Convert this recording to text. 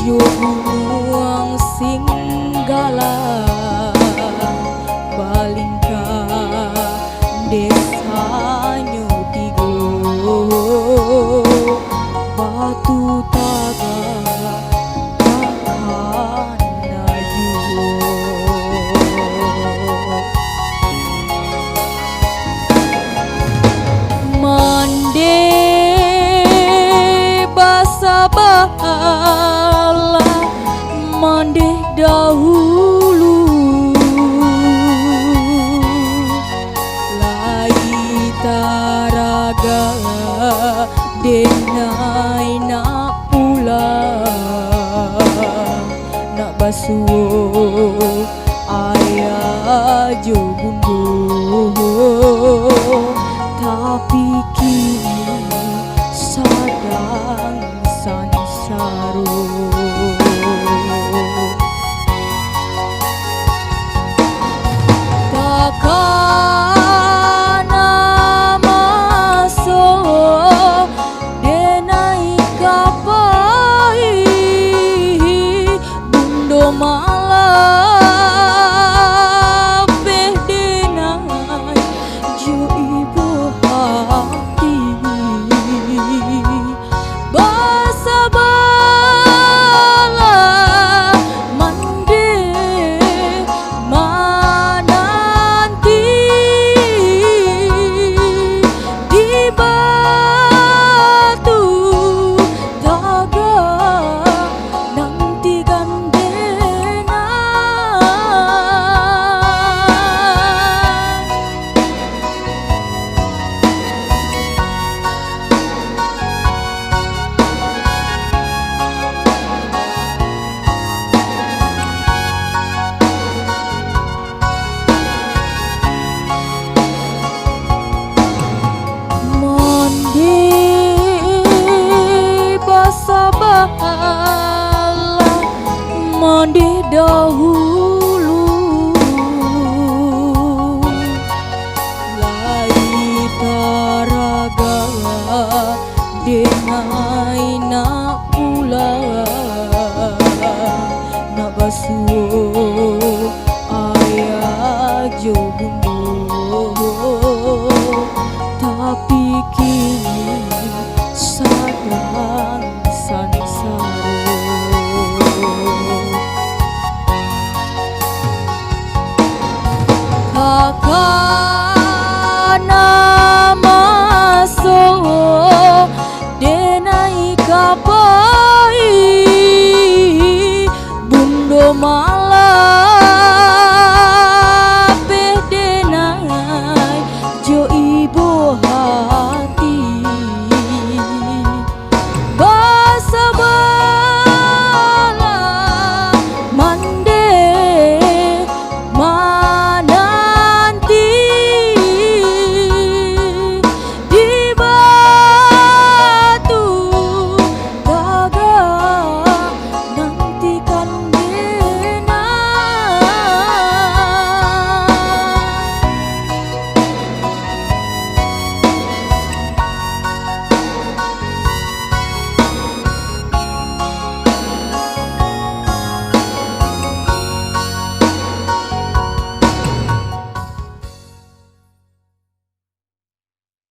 Jo gunung singgala balingka desanya tigo batu taga takana yuo mande basa bala mande dahulu lai taraga denai nak pula nak basuh ayah jo bundu tapi kini sadang sansaro takana masuk denai kapai bundo malam beh denai jo ibu hati basa bala mande mananti di batu taga nanti gandena mandi basa bala mandi dahulu